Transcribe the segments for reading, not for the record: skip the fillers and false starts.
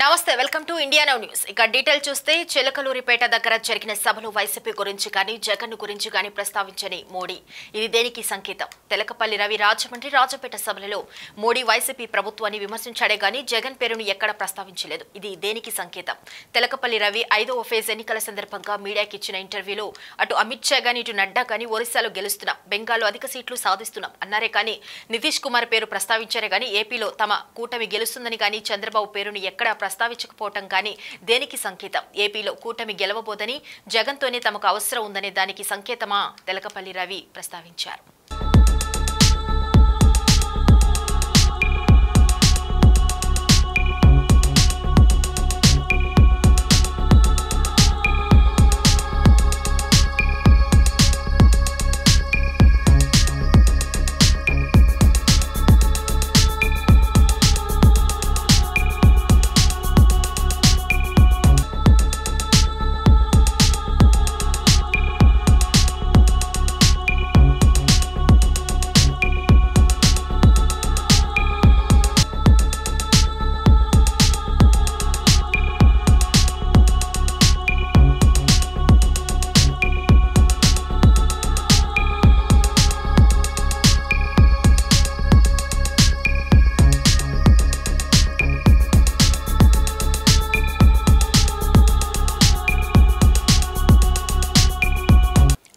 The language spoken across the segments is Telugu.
నమస్తే welcome to India now news. ఇక డీటెయిల్ చూస్తే చిలకలూరిపేట దగ్గర జరిగిన సభలో వైసీపీ గురించి కానీ జగన్ గురించి కానీ ప్రస్తావించని మోడీ ఇది దేనికి సంకేతం? తెలకపల్లి రవి రాజమండ్రి రాజపేట సభలలో మోడీ వైసీపీ ప్రభుత్వాన్ని విమర్శించాడే గానీ జగన్ పేరును ఎక్కడ ప్రస్తావించలేదు. ఇది దేనికి సంకేతం? తెలకపల్లి రవి 5వ ఫేజ్ ఎన్నికల సందర్భంగా మీడియాకి ఇచ్చిన ఇంటర్వ్యూలో అటు అమిత్ షా గానీ ఇటు నడ్డా గానీ ఒరిస్సాలో గెలుస్తున్నాం, బెంగాల్లో అధిక సీట్లు సాధిస్తున్నాం అన్నారే కానీ నితీష్ కుమార్ పేరు ప్రస్తావించారే గానీ ఏపీలో తమ కూటమి గెలుస్తుందని కానీ చంద్రబాబు పేరును ఎక్కడ ప్రస్తావించకపోవటం కానీ దేనికి సంకేతం? ఏపీలో కూటమి గెలవబోదని జగన్తోనే తమకు అవసరం ఉందనే దానికి సంకేతమా? తెలకపల్లి రవి ప్రస్తావించారు.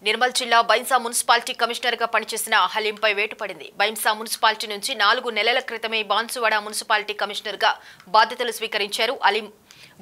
నిర్మల్ జిల్లా బైంసా మున్సిపాలిటీ కమిషనర్ గా పనిచేసిన హలీంపై వేటు పడింది. బైంసా మున్సిపాలిటీ నుంచి 4 నెలల క్రితమే బాన్సువాడ మున్సిపాలిటీ కమిషనర్ గా బాధ్యతలు స్వీకరించారు హలీం.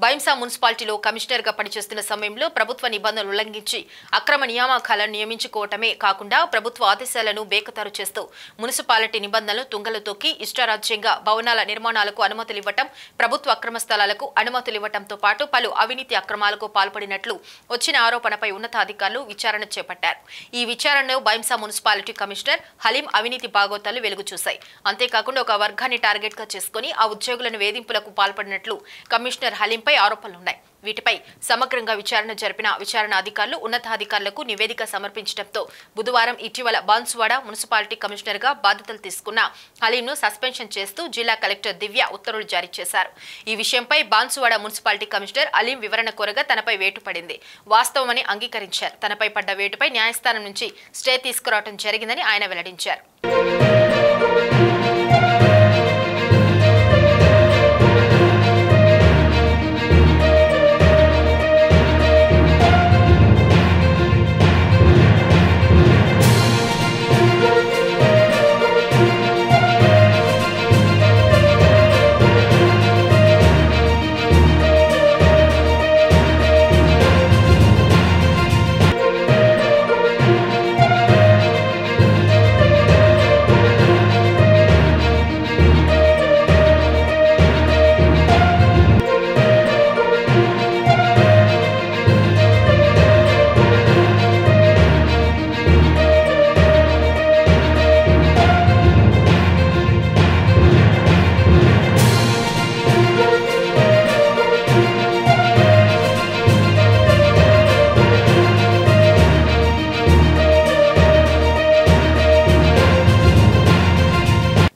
బైంసా మున్సిపాలిటీలో కమిషనర్ గా పనిచేస్తున్న సమయంలో ప్రభుత్వ నిబంధనలు ఉల్లంఘించి అక్రమ నియామకాలను నియమించుకోవటమే కాకుండా ప్రభుత్వ ఆదేశాలను బేఖతారు చేస్తూ మున్సిపాలిటీ నిబంధనలు తుంగలు తొక్కి ఇష్టారాజ్యంగా భవనాల నిర్మాణాలకు అనుమతులు ఇవ్వటం, ప్రభుత్వ అక్రమ స్థలాలకు అనుమతులు ఇవ్వటంతో పాటు పలు అవినీతి అక్రమాలకు పాల్పడినట్లు వచ్చిన ఆరోపణపై ఉన్నతాధికారులు విచారణ చేపట్టారు. ఈ విచారణలో బైంసా మున్సిపాలిటీ కమిషనర్ హలీం అవినీతి బాగోతాలు వెలుగు చూశాయి. అంతేకాకుండా ఒక వర్గాన్ని టార్గెట్ గా చేసుకుని ఆ ఉద్యోగులను వేధింపులకు పాల్పడినట్లు కమిషనర్ హలీంపై ఆరోపణలున్నాయి. వీటిపై సమగ్రంగా విచారణ జరిపిన విచారణ అధికారులు ఉన్నతాధికారులకు నివేదిక సమర్పించడంతో బుధవారం ఇటీవల బాన్సువాడ మున్సిపాలిటీ కమిషనర్ గా బాధ్యతలు తీసుకున్న హలీంను సస్పెన్షన్ చేస్తూ జిల్లా కలెక్టర్ దివ్య ఉత్తర్వులు జారీ చేశారు. ఈ విషయంపై బాన్సువాడ మున్సిపాలిటీ కమిషనర్ హలీం వివరణ కోరగా తనపై వేటు పడింది, వాస్తవమని అంగీకరించారు. తనపై పడ్డ వేటుపై న్యాయస్థానం నుంచి స్టే తీసుకురావడం జరిగిందని ఆయన వెల్లడించారు.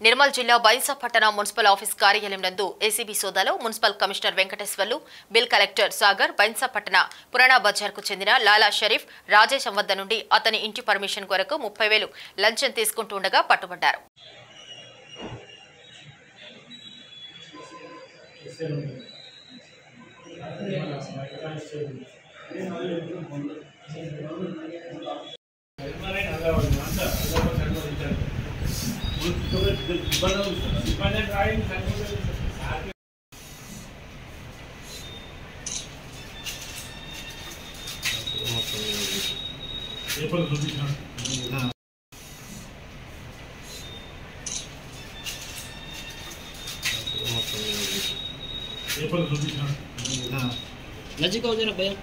నిర్మల్ జిల్లా బైంసా పట్టణ మున్సిపల్ ఆఫీస్ కార్యాలయం నందు ఏసీబీ సోదాలో municipal commissioner Venkateswarlu, bill collector Sagar Bhainsa పట్టణ పురాణా బజార్ కు చెందిన లాలా షరీఫ్ రాజేష్ వద్ద నుండి అతని ఇంటి పర్మిషన్ కొరకు 30,000 లంచం తీసుకుంటుండగా పట్టుబడ్డారు. नजीक हो जाना भैया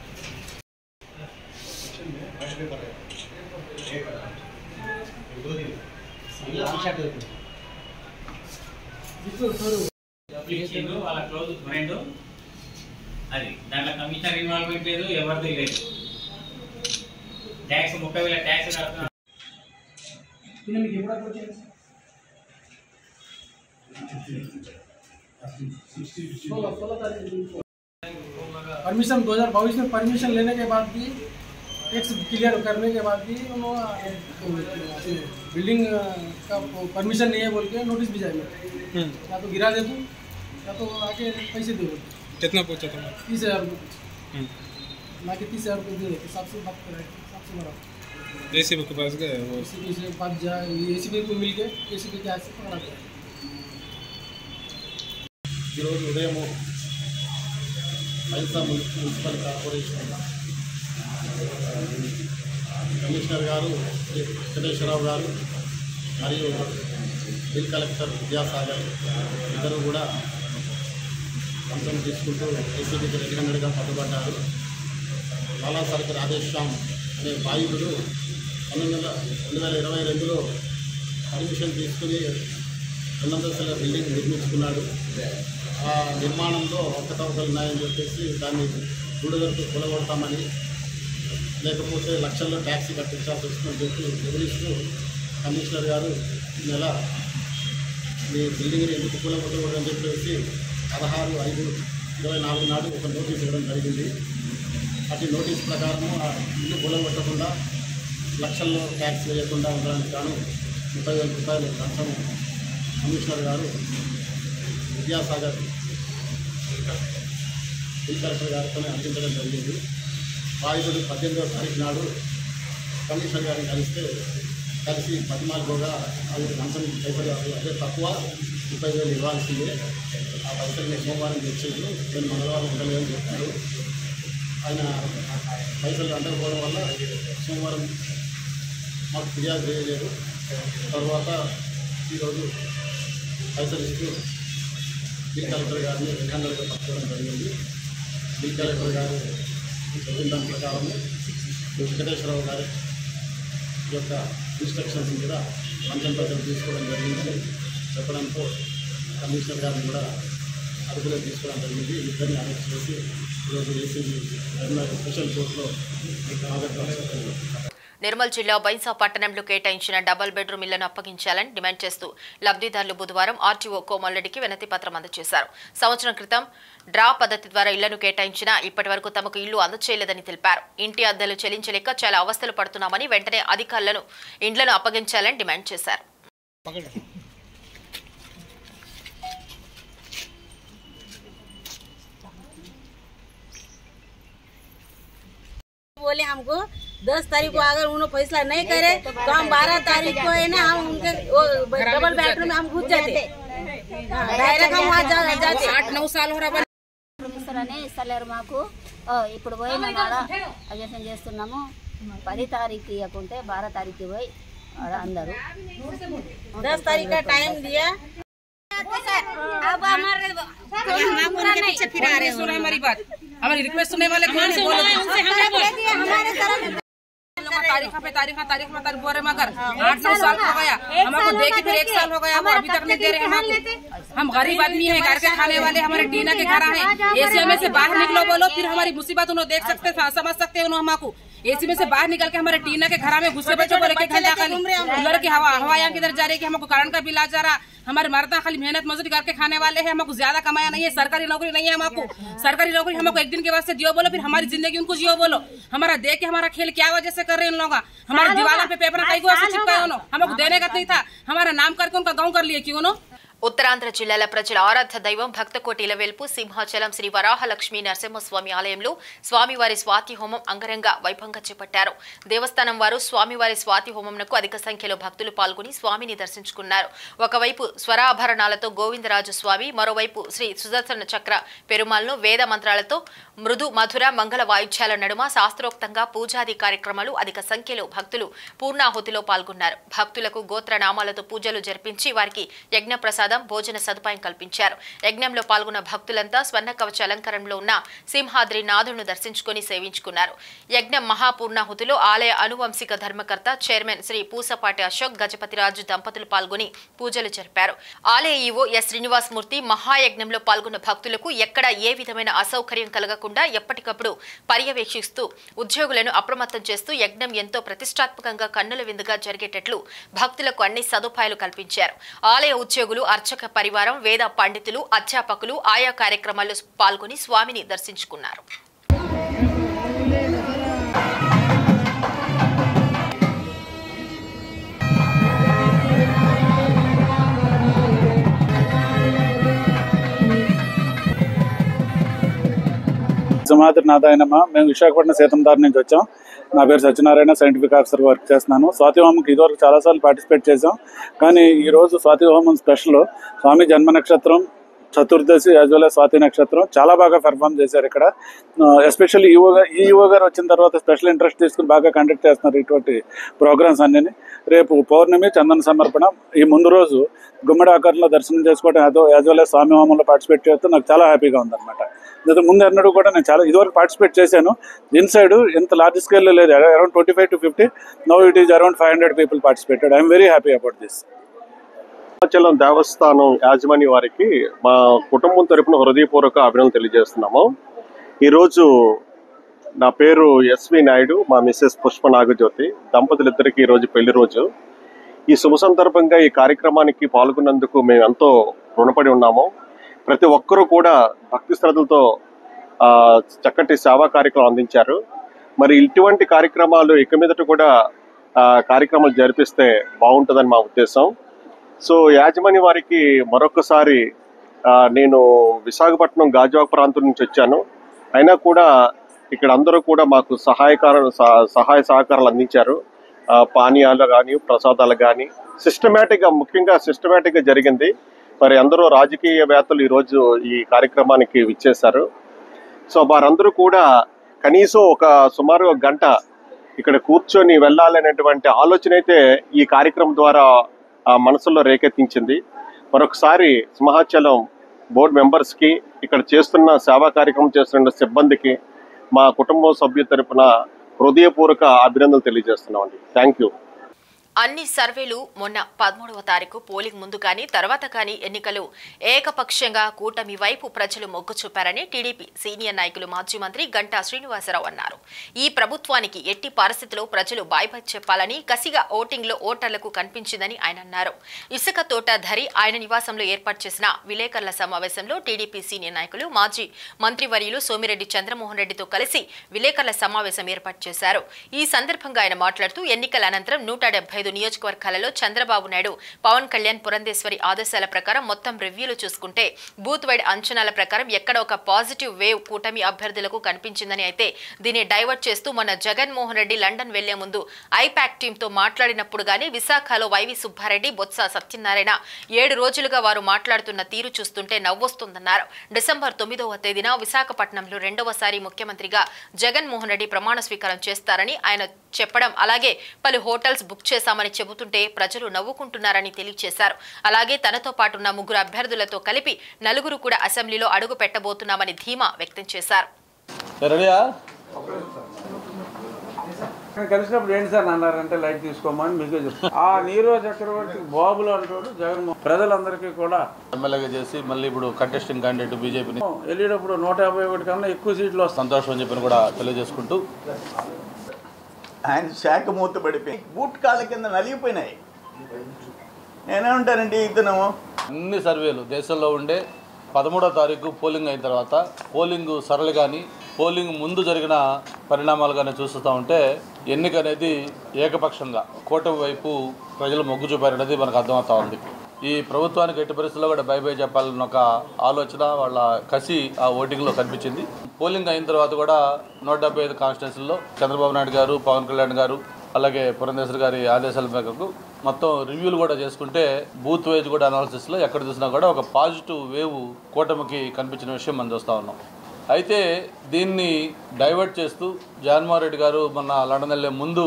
వాళ్ళ క్లోజ్ ఫ్రెండ్ అది దాంట్లో కమిషనర్ ఇన్వాల్వ్మెంట్ లేదు, ఎవరిది లేదు. ట్యాక్స్ 30,000 ట్యాక్స్ కడుతున్నారు. परमिशन 2022 में परमिशन लेने के बाद भी टैक्स क्लियर करने के बाद भी उन्होंने बिल्डिंग का परमिशन नहीं है बोल के नोटिस भी जारी किया। या तो गिरा दे तू या तो आके पैसे दे। कितना पूछा था? 30,000 रुपये ना कि 30,000 रुपये दे सबसे बात करें सबसे बड़ा एसीबी के पास गए वो एसीबी से बात जाए एसीबी को मिल के एसीबी के हाथ से पकड़ा गया। उदय బైంసా మున్సిపల్ కార్పొరేషన్ కమిషనర్ గారు వెంకటేశ్వరరావు గారు మరియు బిల్ కలెక్టర్ విద్యాసాగర్ ఇద్దరు కూడా లంచం తీసుకుంటూ ఏసీబీకి 200గా పట్టుబడ్డారు. లాలా సర్కర్ రాధేశ్యామ్ అనే బాధితుడు 2022లో పర్మిషన్ తీసుకుని 2 అంతస్తుల బిల్డింగ్ నిర్మించుకున్నాడు. ఆ నిర్మాణంలో అవకతవకలు ఉన్నాయని చెప్పేసి దాన్ని గూడెదరకు కూలగొడతామని లేకపోతే లక్షల్లో ట్యాక్సీ కట్టించాల్సి వస్తుందని చెప్పి బెదిరిస్తూ కమిషనర్ గారు ఈ నెల మీ బిల్డింగ్ని ఎందుకు కూలగొట్టకూడదని చెప్పేసి 16/5/24 నాడు ఒక నోటీస్ ఇవ్వడం జరిగింది. అటు నోటీస్ ప్రకారము ఆ ఇల్లు కూలగొట్టకుండా లక్షల్లో ట్యాక్స్ వేయకుండా ఉండడానికి గాను 30,000 రూపాయలు లంచం కమిషనర్ గారు విద్యాసాగర్ బిల్ కలెక్టర్ గారితో అందించడం జరిగింది. బాధితుడు 18వ తారీఖు నాడు కమిషనర్ గారిని కలిసి 14 అది లంచం పైసలు అదే తక్కువ 30,000 ఇవ్వాల్సిందే, ఆ పైసలు సోమవారం తెచ్చేది నేను మంగళవారం ఉండలేదని చెప్పారు. ఆయన పైసలు అందకపోవడం వల్ల సోమవారం మాకు ఫిర్యాదు చేయలేదు. తర్వాత ఈరోజు పైసలు ఇస్తూ బిల్ కలెక్టర్ గారిని 200గా పట్టుకోవడం జరిగింది. బిల్ కలెక్టర్ గారు చెప్పిన దాని ప్రకారము వెంకటేశ్వరరావు గారి యొక్క ఇన్స్ట్రక్షన్స్ మీద లంచం పైసలు తీసుకోవడం జరిగిందని చెప్పడంతో కమిషనర్ గారిని కూడా అదుపులో తీసుకోవడం జరిగింది. ఇద్దరిని అరెస్ట్ చేసి ఈరోజు ఏసీబీ స్పెషల్ కోర్టులో హాజరుపరచడం. నిర్మల్ జిల్లా బైంసా పట్టణంలో కేటాయించిన డబుల్ బెడ్రూమ్ ఇళ్లను అప్పగించాలని డిమాండ్ చేస్తూ లబ్ధిదారులు బుధవారం ఆర్టీఓ కోమల్రెడ్డికి వినతి పత్రం అందజేశారు. సంవత్సరం క్రితం డ్రా పద్ధతి ద్వారా ఇళ్లను కేటాయించినా ఇప్పటి వరకు తమకు ఇల్లు అందచేయలేదని తెలిపారు. ఇంటి అద్దెలు చెల్లించలేక చాలా అవస్థలు పడుతున్నామని వెంటనే అధికారులను ఇండ్లను అప్పగించాలని డిమాండ్ చేశారు. बोले हमको 10 तारीख को अगर उन्होंने फैसला नहीं करे तो हम 12 तारीख को है ना हम उनके डबल बेडरूम में हम घुस जाते, डायरेक्ट हम वहाँ जाते. 8-9 साल हो रहा అని ఇస్తలేరు మాకు. ఇప్పుడు పోయి మేము ఆడ అడ్జస్ట్మెంట్ చేస్తున్నాము. 10 తారీఖు ఇవ్వకుంటే 12 తారీఖు పోయి అందరూ 10 तारीख का टाइम दिया. अब हमारे पीछे फिर आ रहे हैं. हमारी बात हमारी रिक्वेस्ट सुनने वाले कौन है बोलो. तारीख में बोल रहे मगर 8-9 साल हो गया हमको देखे, फिर 1 साल हो गया वो अभी तक नहीं दे रहे हमको. हम गरीब आदमी हैं, घर के खाने वाले, हमारे टीना के घर हैं. एसी में से बाहर निकलो बोलो फिर हमारी मुसीबत उन्होंने देख सकते समझ सकते हैं. उन्होंने हमको एसी में से बाहर निकल के हमारे टीना के घर में घुसे बच्चों बोले घंटा खाली कूलर की हवा यहाँ किधर जा रही है. हमको करंट का बिल आ जा रहा. हमारे मर्दा खाली मेहनत मजदूरी करके खाने वाले हैं. हमको ज्यादा कमाया नहीं है. सरकारी नौकरी नहीं है हमको. सरकारी नौकरी हमको एक दिन के वास्ते दियो बोलो, फिर हमारी जिंदगी उनको जियो बोलो. हमारा देख के हमारा खेल क्या वजह से कर रहे हैं उन लोग. हमारे दीवार पे पेपर कई को चिपकाए उन्होंने. हमको देने का नहीं था. हमारा नाम करके उनका गाँव कर लिए क्यों. ఉత్తరాంధ్ర జిల్లాల ప్రజల ఆరాధ్య దైవం భక్తకోటి ఇలవేల్పు సింహాచలం శ్రీ వరాహలక్ష్మీ నరసింహస్వామి ఆలయంలో స్వామివారి స్వాతి హోమం అంగరంగ వైభవంగా చేపట్టారు. దేవస్థానం వారు స్వామివారి స్వాతి హోమంకు అధిక సంఖ్యలో భక్తులు పాల్గొని స్వామిని దర్శించుకున్నారు. ఒకవైపు స్వరాభరణాలతో గోవిందరాజు స్వామి, మరోవైపు శ్రీ సుదర్శన చక్ర పెరుమాళ్లను వేద మంత్రాలతో మృదు మధుర మంగళ వాయిద్యాల నడుమ శాస్త్రోక్తంగా పూజాది కార్యక్రమాలు అధిక సంఖ్యలో భక్తులు పూర్ణాహుతిలో పాల్గొన్నారు. భక్తులకు గోత్ర నామాలతో పూజలు జరిపించి వారికి యజ్ఞ ప్రసాదం భోజన సదుపాయం కల్పించారు. యజ్ఞంలో పాల్గొన్న భక్తులంతా స్వర్ణ కవచ అలంకారంలో ఉన్న సింహాద్రి నాథును దర్శించుకుని సేవించుకున్నారు. యజ్ఞం మహాపూర్ణాహుతిలో ఆలయ అనువంశిక ధర్మకర్త చైర్మన్ శ్రీ పూసపాటి అశోక్ గజపతిరాజు దంపతులు పాల్గొని పూజలు జరిపారు. ఆలయ ఈవో ఎస్ శ్రీనివాసమూర్తి మహాయజ్ఞంలో పాల్గొన్న భక్తులకు ఎక్కడ ఏ విధమైన అసౌకర్యం కలగకుండా ఎప్పటికప్పుడు పర్యవేక్షిస్తూ ఉద్యోగులను అప్రమత్తం చేస్తూ యజ్ఞం ఎంతో ప్రతిష్టాత్మకంగా కన్నుల విందుగా జరిగేటట్లు భక్తులకు అన్ని సదుపాయాలు కల్పించారు. ఆలయ ఉద్యోగులు అర్చక పరివారం, వేద పండితులు, అధ్యాపకులు ఆయా కార్యక్రమాల్లో పాల్గొని స్వామిని దర్శించుకున్నారు. సమాధినాథాయనమ. మేము విశాఖపట్నం సీతందారి నుంచి వచ్చాం. నా పేరు సత్యనారాయణ, సైంటిఫిక్ ఆఫీసర్ వర్క్ చేస్తున్నాను. స్వాతి హోమంకి ఇదివరకు చాలాసార్లు పార్టిసిపేట్ చేసాం. కానీ ఈరోజు స్వాతి హోమం స్పెషల్. స్వామి జన్మ నక్షత్రం, చతుర్దశి యాజ్ వెల్ స్వాతి నక్షత్రం చాలా బాగా పెర్ఫామ్ చేశారు ఇక్కడ. ఎస్పెషల్లీ ఈఓ గారు వచ్చిన తర్వాత స్పెషల్ ఇంట్రెస్ట్ తీసుకుని బాగా కండక్ట్ చేస్తున్నారు ఇటువంటి ప్రోగ్రామ్స్ అన్నీ. రేపు పౌర్ణమి చందన సమర్పణ. ఈ ముందు రోజు గుమ్మడి ఆకారంలో దర్శనం చేసుకోవడం యాజ్ వెల్ స్వామి హోమంలో పార్టిసిపేట్ చేస్తూ నాకు చాలా హ్యాపీగా ఉందన్నమాట. ఇంతకు ముందు ఎన్నడూ కూడా నేను చాలా ఇదివరకు పార్టిసిపేట్ చేశాను. ఇన్సైడ్ ఇంత లార్జ్ స్కేల్లో లేదు, around 25 to 50. Now it is around 500 people participated. I'm very happy about this. Simhachalam దేవస్థానం యాజమాన్య వారికి మా కుటుంబం తరపున హృదయపూర్వక అభినందనలు తెలియజేస్తున్నాము. ఈరోజు నా పేరు ఎస్వి నాయుడు, మా మిస్సెస్ పుష్ప నాగజ్యోతి దంపతులిద్దరికీ ఈరోజు పెళ్లి రోజు. ఈ శుభ సందర్భంగా ఈ కార్యక్రమానికి పాల్గొన్నందుకు మేము ఎంతో రుణపడి ఉన్నాము. ప్రతి ఒక్కరూ కూడా భక్తి శ్రద్ధలతో చక్కటి సేవా కార్యక్రమం అందించారు. మరి ఇటువంటి కార్యక్రమాలు ఇక మీదట కూడా కార్యక్రమాలు జరిపిస్తే బాగుంటుందని మా ఉద్దేశం. సో యాజమాన్య వారికి మరొకసారి నేను విశాఖపట్నం గాజువాక ప్రాంతం నుంచి వచ్చాను. అయినా కూడా ఇక్కడ అందరూ కూడా మాకు సహాయ సహకారాలు అందించారు. పానీయాలు కానీ ప్రసాదాలు కానీ ముఖ్యంగా సిస్టమేటిక్గా జరిగింది. మరి అందరూ రాజకీయవేత్తలు ఈరోజు ఈ కార్యక్రమానికి విచ్చేశారు. సో వారందరూ కూడా కనీసం సుమారు 1 గంట ఇక్కడ కూర్చొని వెళ్ళాలనేటువంటి ఆలోచన అయితే ఈ కార్యక్రమం ద్వారా మనసులో రేకెత్తించింది. మరొకసారి సింహాచలం బోర్డు మెంబర్స్కి, ఇక్కడ చేస్తున్న సేవా కార్యక్రమం చేస్తున్న సిబ్బందికి మా కుటుంబ సభ్యుల తరపున హృదయపూర్వక అభినందనలు తెలియజేస్తున్నామండి. Thank you. అన్ని సర్వేలు మొన్న 13వ తారీఖు పోలింగ్ ముందు కానీ తర్వాత కానీ ఎన్నికలు ఏకపక్షంగా కూటమి వైపు ప్రజలు మొగ్గు చూపారని టీడీపీ సీనియర్ నాయకులు మాజీ మంత్రి గంటా శ్రీనివాసరావు అన్నారు. ఈ ప్రభుత్వానికి ఎట్టి పరిస్థితుల్లో ప్రజలు బాయ్బాయ్ చెప్పాలని కసిగా ఓటింగ్లో ఓటర్లకు కనిపించిందని ఆయన అన్నారు. ఇసుక తోటధారి ఆయన నివాసంలో ఏర్పాటు చేసిన విలేకరుల సమావేశంలో టీడీపీ సీనియర్ నాయకులు మాజీ మంత్రివర్యులు సోమిరెడ్డి చంద్రమోహన్ రెడ్డితో కలిసి విలేకరుల సమావేశం ఏర్పాటు చేశారు. ఈ సందర్భంగా ఆయన మాట్లాడుతూ ఎన్నికల అనంతరం 175 నియోజకవర్గాలలో చంద్రబాబు నాయుడు, పవన్ కళ్యాణ్, పురంధేశ్వరి ఆదేశాల ప్రకారం మొత్తం రివ్యూలు చూసుకుంటే బూత్ వైడ్ అంచనాల ప్రకారం ఎక్కడ ఒక పాజిటివ్ వేవ్ కూటమి అభ్యర్థులకు కనిపించిందని, అయితే దీన్ని డైవర్ట్ చేస్తూ మొన్న జగన్మోహన్ రెడ్డి లండన్ వెళ్లే ముందు ఐపాక్ టీంతో మాట్లాడినప్పుడు గానీ విశాఖలో వైవి సుబ్బారెడ్డి, బొత్స సత్యనారాయణ 7 రోజులుగా వారు మాట్లాడుతున్న తీరు చూస్తుంటే నవ్వొస్తుందన్నారు. డిసెంబర్ 9వ తేదీన విశాఖపట్నంలో 2వసారి ముఖ్యమంత్రిగా జగన్మోహన్ రెడ్డి ప్రమాణ స్వీకారం చేస్తారని ఆయన చెప్పడం, అలాగే పలు హోటల్స్ బుక్ చేశామని చెబుతుంటే ప్రజలు నవ్వుకుంటున్నారని తెలియజేశారు. అలాగే తనతో పాటున్న 3 అభ్యర్థులతో కలిపి 4 కూడా అసెంబ్లీలో అడుగు పెట్టబోతున్నామని ధీమా వ్యక్తం చేశారు. కలిసినప్పుడు ఏంటి సార్ అన్నారంటే లైట్ తీసుకోమని మీకే చెప్తాను. ఆ నీరో చక్రవర్తి బాబులు అంటాడు జగన్మోహన్ ప్రజలందరికీ కూడా ఎమ్మెల్యేగా చేసి మళ్ళీ ఇప్పుడు కంటెస్టింగ్ క్యాండిడేట్ బీజేపీని వెళ్ళేటప్పుడు 151 కన్నా ఎక్కువ సీట్లు సంతోషం అని చెప్పి కూడా తెలియజేసుకుంటూ ఆయన శాఖ మూతపడిపోయి బూట్ కాళ్ళ కింద నలిగిపోయినాయి. నేనేమంటానండి, ఇతను అన్ని సర్వేలు దేశంలో ఉండే 13వ తారీఖు పోలింగ్ అయిన తర్వాత పోలింగ్ సరళి కానీ పోలింగ్ ముందు జరిగిన పరిణామాలు కానీ చూస్తూ ఉంటే ఎన్నిక అనేది ఏకపక్షంగా కూటమి వైపు ప్రజలు మొగ్గు చూపారనేది మనకు అర్థమవుతా ఉంది. ఈ ప్రభుత్వానికి ఎట్టి పరిస్థితుల్లో కూడా బై చెప్పాలన్న ఒక ఆలోచన, వాళ్ళ కసి ఆ ఓటింగ్లో కనిపించింది. పోలింగ్ అయిన తర్వాత కూడా 175 కాన్స్టిట్యున్సీల్లో చంద్రబాబు నాయుడు గారు, పవన్ కళ్యాణ్ గారు, అలాగే పురంధేశ్వరి గారి ఆదేశాల మేరకు మొత్తం రివ్యూలు కూడా చేసుకుంటే బూత్ వైజ్ కూడా అనాలిసిస్లో ఎక్కడ చూసినా కూడా ఒక పాజిటివ్ వేవ్ కూటమికి కనిపించిన విషయం మనం చూస్తూ ఉన్నాం. అయితే దీన్ని డైవర్ట్ చేస్తూ జగన్మోహన్ రెడ్డి గారు మొన్న లండన్ వెళ్ళే ముందు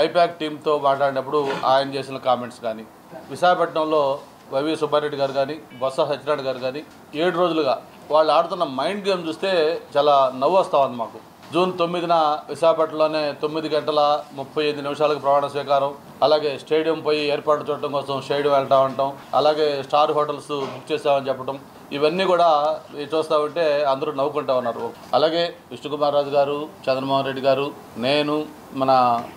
ఐపాక్ టీంతో మాట్లాడినప్పుడు ఆయన చేసిన కామెంట్స్ కానీ, విశాఖపట్నంలో వైవి సుబ్బారెడ్డి గారు కానీ, బొత్స సత్యనారాయణ గారు కానీ 7 రోజులుగా వాళ్ళు ఆడుతున్న మైండ్ గేమ్ చూస్తే చాలా నవ్వు వస్తూ ఉంది మాకు. జూన్ 9న విశాఖపట్నంలోనే 9 గంటల 35 నిమిషాలకు ప్రమాణ స్వీకారం, అలాగే స్టేడియం పోయి ఏర్పాటు చూడటం కోసం స్టేడియం వెళ్తా ఉంటాం, అలాగే స్టార్ హోటల్స్ బుక్ చేసామని చెప్పడం, ఇవన్నీ కూడా చూస్తూ ఉంటే అందరూ నవ్వుకుంటా ఉన్నారు. అలాగే విష్ణుకుమార్ రాజు గారు, చంద్రమోహన్ రెడ్డి గారు, నేను, మన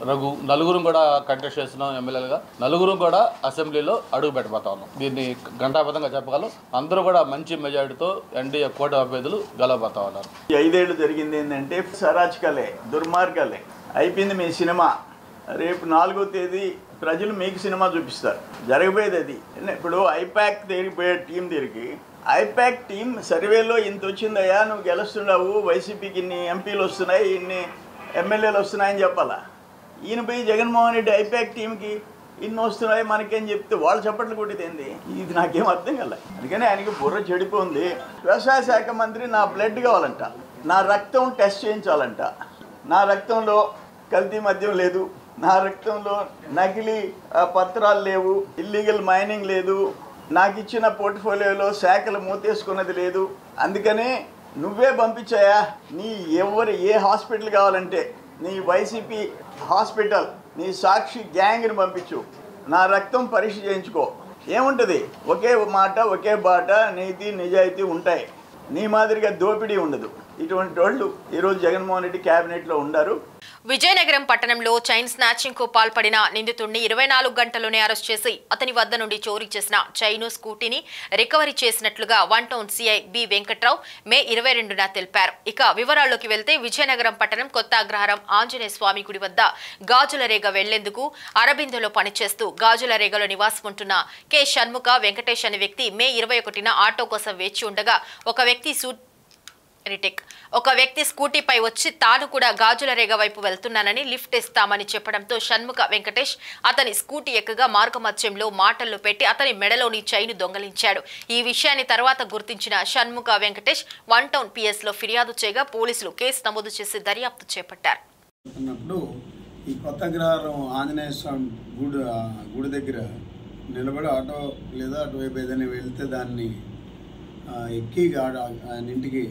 రఘు నలుగురం కూడా కంటెస్ట్ చేస్తున్నాం ఎమ్మెల్యేలుగా. నలుగురం కూడా అసెంబ్లీలో అడుగు పెట్టబోతా ఉన్నాం. దీన్ని ఘంటాబద్ధంగా చెప్పగలం. అందరూ కూడా మంచి మెజారిటీతో ఎన్డీఏ కూటమి అభ్యర్థులు గెలవబోతా ఉన్నారు. 5 ఏళ్ళు జరిగింది ఏంటంటే సరాచకాలే, దుర్మార్గాలే. అయిపోయింది మీ సినిమా. రేపు 4వ తేదీ ప్రజలు మీకు సినిమా చూపిస్తారు. జరగబోయేది అది. ఇప్పుడు ఐపాక్ తిరిగిపోయే టీం తిరిగి ఐపాక్ టీం సర్వేలో ఇంత వచ్చిందయ్యా, నువ్వు గెలుస్తున్నావు, వైసీపీకి ఇన్ని ఎంపీలు వస్తున్నాయి, ఇన్ని ఎమ్మెల్యేలు వస్తున్నాయని చెప్పాలా? ఈయన పోయి జగన్మోహన్ రెడ్డి ఐపాక్ టీంకి ఇన్ని వస్తున్నాయి మనకేం చెప్తే వాళ్ళు చప్పట్లు కొట్టింది. ఇది నాకేం అర్థం కాలే. అందుకని ఆయనకి బుర్ర చెడిపోయింది. వ్యవసాయ శాఖ మంత్రి నా బ్లడ్ కావాలంట, నా రక్తం టెస్ట్ చేయించాలంట, నా రక్తంలో కల్తీ మద్యం లేదు, నా రక్తంలో నకిలీ పత్రాలు లేవు, ఇల్లీగల్ మైనింగ్ లేదు, నాకు ఇచ్చిన పోర్ట్ఫోలియోలో శాఖలు మూతేసుకున్నది లేదు. అందుకనే నువ్వే పంపించాయా, నీ ఏ హాస్పిటల్ కావాలంటే నీ వైసీపీ హాస్పిటల్, నీ సాక్షి గ్యాంగ్ని పంపించు, నా రక్తం పరీక్ష చేయించుకో. ఏముంటుంది? ఒకే మాట, ఒకే బాట, నీతి నిజాయితీ ఉంటాయి. నీ మాదిరిగా దోపిడీ ఉండదు. ఇటువంటి వాళ్ళు ఈరోజు జగన్మోహన్ రెడ్డి క్యాబినెట్లో ఉండారు. విజయనగరం పట్టణంలో చైన్ స్నాచింగ్ కు పాల్పడిన నిందితుడిని 24 గంటల్లోనే అరెస్ట్ చేసి అతని వద్ద నుండి చోరీ చేసిన చైను స్కూటీని రికవరీ చేసినట్లుగా 1 టౌన్ సిఐ బి వెంకట్రావు మే 22న తెలిపారు. ఇక వివరాల్లోకి వెళ్తే విజయనగరం పట్టణం కొత్త అగ్రహారం ఆంజనేయ స్వామి గుడి వద్ద గాజులరేగ వెళ్లేందుకు అరబిందోలో పనిచేస్తూ గాజులరేగలో నివాసం ఉంటున్న కె షణ్ముఖ వెంకటేష్ అనే వ్యక్తి మే 21న ఆటో కోసం వేచి ఉండగా ఒక వ్యక్తి స్కూటీపై వచ్చి తాను కూడా గాజులరేగ వైపు వెళ్తున్నానని లిఫ్ట్ ఇస్తామని చెప్పడంతో షణ్ముఖ వెంకటేష్ అతని స్కూటీ ఎక్కగా మార్గమధ్యంలో మాటల్లో పెట్టి అతని మెడలోని చైను దొంగలించాడు. ఈ విషయాన్ని తర్వాత గుర్తించిన షణ్ముఖ వెంకటేష్ 1 టౌన్ పిఎస్ లో ఫిర్యాదు చేయగా పోలీసులు కేసు నమోదు చేసి దర్యాప్తు చేపట్టారు. ఈ కొత్త అగ్రహారం ఆంజనేయ స్వామి గుడి దగ్గర నిలబడి ఆటో లేదా అటువైపు ఏదైనా వెళ్తే దాన్ని ఎక్కి ఆయన ఇంటికి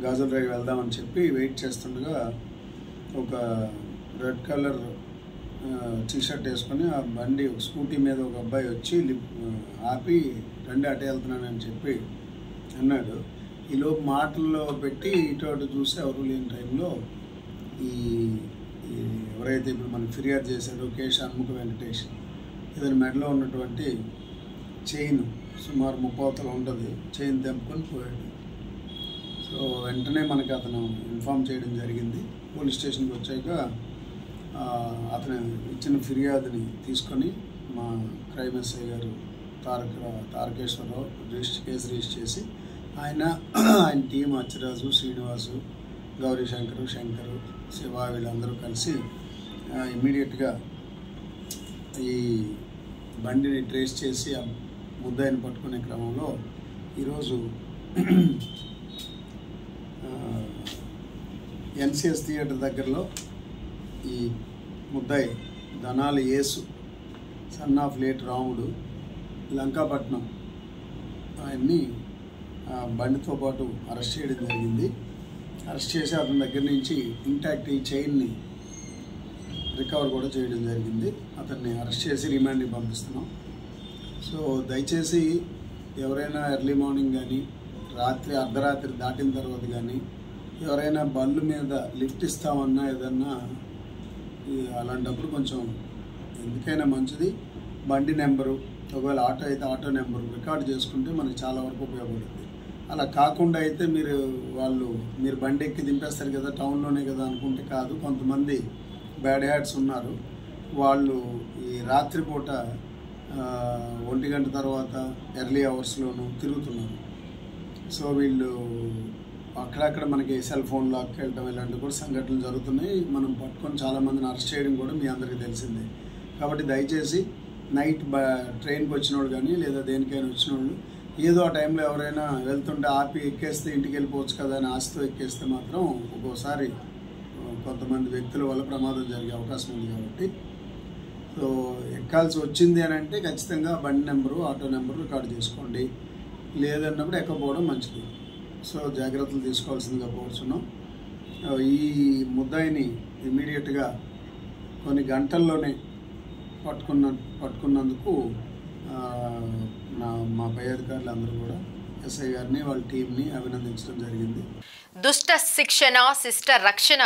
గాజులరేగ వెళ్దామని చెప్పి వెయిట్ చేస్తుండగా ఒక రెడ్ కలర్ టీషర్ట్ వేసుకొని ఆ బండి స్కూటీ మీద ఒక అబ్బాయి వచ్చి ఆపి రండి అటే వెళ్తున్నానని చెప్పి అన్నాడు. ఈలోపు మాటల్లో పెట్టి ఇటు అటు చూసి ఎవరు లేని టైంలో ఈ ఎవరైతే ఇప్పుడు మనకు ఫిర్యాదు చేశాడో కె షణ్ముఖ వెంకటేష్ ఇతని మెడలో ఉన్నటువంటి చైన్ సుమారు 30 ఉంటుంది, చైన్ తెంపుకొని పోయాడు. సో వెంటనే మనకి అతను ఇన్ఫామ్ చేయడం జరిగింది. పోలీస్ స్టేషన్కి వచ్చాక అతను ఇచ్చిన ఫిర్యాదుని తీసుకొని మా క్రైమ్ ఎస్ఐ గారు తారకేశ్వరరావు కేసు రిజిస్టర్ చేసి ఆయన టీం అచ్చిరాజు, శ్రీనివాసు, గౌరీ శంకరు, శివ వీళ్ళందరూ కలిసి ఇమ్మీడియట్గా ఈ బండిని ట్రేస్ చేసి ఆ ముద్దాయిని పట్టుకునే క్రమంలో ఈరోజు ఎన్సిఎస్ థియేటర్ దగ్గరలో ఈ ముద్దాయి ధనాలి యేసు సన్ ఆఫ్ లేట్ రాముడు లంకాపట్నం ఆయన్ని బండితో పాటు అరెస్ట్ చేయడం జరిగింది. అరెస్ట్ చేసి అతని దగ్గర నుంచి ఇంటాక్ట్ ఈ చైన్ని రికవర్ కూడా చేయడం జరిగింది. అతన్ని అరెస్ట్ చేసి రిమాండ్కి పంపిస్తున్నాం. సో దయచేసి ఎవరైనా ఎర్లీ మార్నింగ్ కానీ అర్ధరాత్రి దాటిన తర్వాత కానీ ఎవరైనా బండ్ల మీద లిఫ్ట్ ఇస్తామన్నా ఏదన్నా అలాంటప్పుడు కొంచెం ఎందుకైనా మంచిది బండి నెంబరు, ఒకవేళ ఆటో అయితే ఆటో నెంబరు రికార్డ్ చేసుకుంటే మనకి చాలా వరకు ఉపయోగపడుతుంది. అలా కాకుండా అయితే మీరు బండి ఎక్కి దింపేస్తారు కదా, టౌన్లోనే కదా అనుకుంటే కాదు. కొంతమంది బ్యాడ్ హ్యాట్స్ ఉన్నారు. వాళ్ళు ఈ రాత్రిపూట 1 గంట తర్వాత ఎర్లీ అవర్స్లోనూ తిరుగుతున్నారు. సో వీళ్ళు అక్కడక్కడ మనకి సెల్ ఫోన్ లాక్కి వెళ్ళటం ఇలాంటివి కూడా సంఘటనలు జరుగుతున్నాయి. మనం పట్టుకొని చాలామందిని అరెస్ట్ చేయడం కూడా మీ అందరికీ తెలిసిందే. కాబట్టి దయచేసి నైట్ ట్రైన్కి వచ్చిన వాళ్ళు కానీ లేదా దేనికైనా వచ్చిన వాళ్ళు ఏదో ఆ టైంలో ఎవరైనా వెళ్తుంటే ఆపి ఎక్కేస్తే ఇంటికి వెళ్ళిపోవచ్చు కదా అని ఆశతో ఎక్కేస్తే మాత్రం ఒక్కోసారి కొంతమంది వ్యక్తుల వల్ల ప్రమాదం జరిగే అవకాశం ఉంది. కాబట్టి సో ఎక్కాల్సి వచ్చింది అని అంటే ఖచ్చితంగా బండి నెంబరు, ఆటో నెంబరు రికార్డు చేసుకోండి. లేదన్నప్పుడు ఎక్కపోవడం మంచిది. సో జాగ్రత్తలు తీసుకోవాల్సిందిగా కోరుచున్నాం. ఈ ముద్దాయిని ఇమీడియట్గా కొన్ని గంటల్లోనే పట్టుకున్నందుకు మా పై అధికారులు అందరూ కూడా ఎస్ఐ గారిని వాళ్ళ టీంని అభినందించడం జరిగింది. దుష్ట శిక్షణ శిష్ట రక్షణ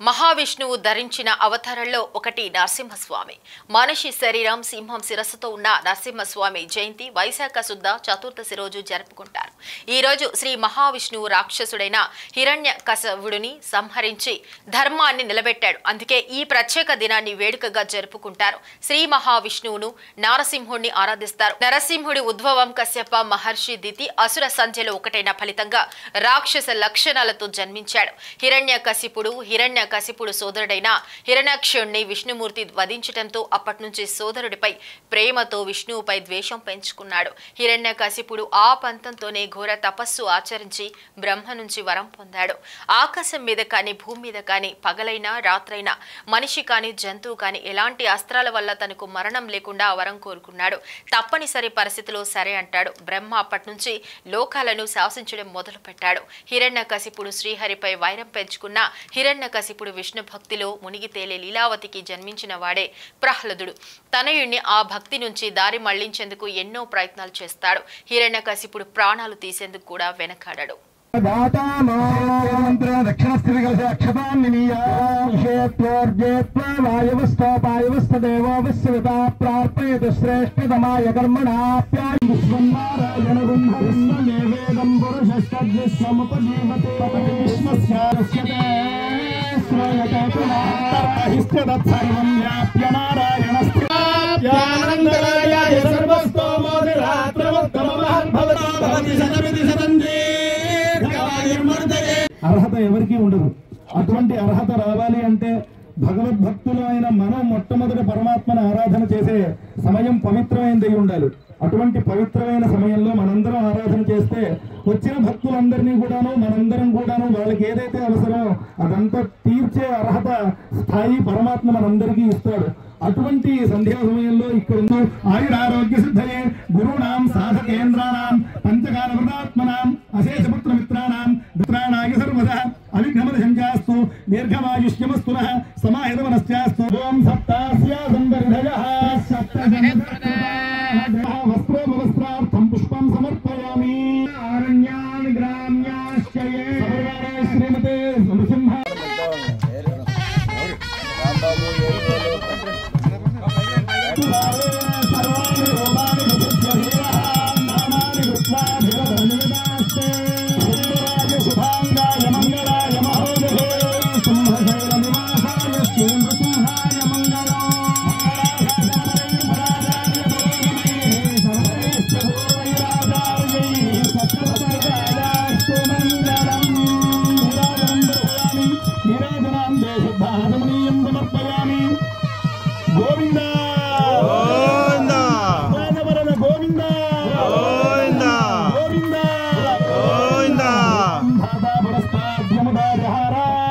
మహావిష్ణువు ధరించిన అవతారంలో ఒకటి నరసింహస్వామి. మనిషి శరీరం సింహం శిరస్సుతో ఉన్న నరసింహస్వామి జయంతి వైశాఖ శుద్ధ చతుర్దశి రోజు జరుపుకుంటారు. ఈ రోజు శ్రీ మహావిష్ణువు రాక్షసుడైన హిరణ్యకశపుడిని సంహరించి ధర్మాన్ని నిలబెట్టాడు. అందుకే ఈ ప్రత్యేక దినాన్ని వేడుకగా జరుపుకుంటారు. శ్రీ మహావిష్ణువును నారసింహుడిని ఆరాధిస్తారు. నరసింహుడి ఉద్భవం కశ్యప మహర్షి దితి అసుర సంధ్యలో ఒకటైన ఫలితంగా రాక్షస లక్షణాలతో జన్మించాడు. హిరణ్యకశిపుడు సోదరుడైన హిరణ్యాక్షుడిని విష్ణుమూర్తి వధించడంతో అప్పటి నుంచి సోదరుడిపై ప్రేమతో విష్ణువుపై ద్వేషం పెంచుకున్నాడు. హిరణ్యకశిపుడు ఆ పంతంతోనే ఘోర తపస్సు ఆచరించి బ్రహ్మ నుంచి వరం పొందాడు. ఆకాశం మీద కానీ భూమి మీద కానీ పగలైనా రాత్రైనా మనిషి కానీ జంతువు కానీ ఎలాంటి అస్త్రాల వల్ల తనకు మరణం లేకుండా వరం కోరుకున్నాడు. తప్పనిసరి పరిస్థితిలో సరే అంటాడు. బ్రహ్మ అప్పటి నుంచి లోకాలను శాసించడం మొదలు పెట్టాడు. హిరణ్యకశిపుడు శ్రీహరిపై వైరం పెంచుకున్న హిరణ్యకశిపుడు విష్ణు భక్తిలో మునిగి తేలే లీలావతికి జన్మించిన వాడే ప్రహ్లాదుడు. తనయుణ్ణి ఆ భక్తి నుంచి దారి మళ్లించేందుకు ఎన్నో ప్రయత్నాలు చేస్తాడు. హిరణ్యకశిపుడు ప్రాణాలు తీసేందుకు కూడా వెనకాడాడు. అర్హత ఎవరికీ ఉండదు. అటువంటి అర్హత రావాలి అంటే భగవద్భక్తులైన మనం మొట్టమొదటి పరమాత్మను ఆరాధన చేసే సమయం పవిత్రమైనది ఉండాలి. అటువంటి పవిత్రమైన సమయంలో మనందరం ఆరాధన చేస్తే వచ్చిన భక్తులందరినీ కూడాను మనందరం కూడాను వాళ్ళకి ఏదైతే అవసరమో అదంతా తీర్చే అర్హత స్థాయి పరమాత్మ మనందరికీ ఇస్తాడు. అటువంటి సంధ్యా సమయంలో ఇక్కడ ఆయురారోగ్య సిద్ధయే గురుణాం సాధకేంద్రాణం పంచకాల వృతాత్మనాం అశేషపుత్ర మిత్రాణం మిత్రాణాయ సర్వదా అవిఘ్నమద సంజాస్తు దీర్ఘమాయుష్యమస్తునః సమాహితమనశ్చాస్తు ఓం సప్తాస్యా సంవర్ధయః వస్త్రోపవస్త్రార్థం పుష్పం సమర్పయామి. ఆరణ్యాని గ్రామ్యాశ్చయే శ్రీమతే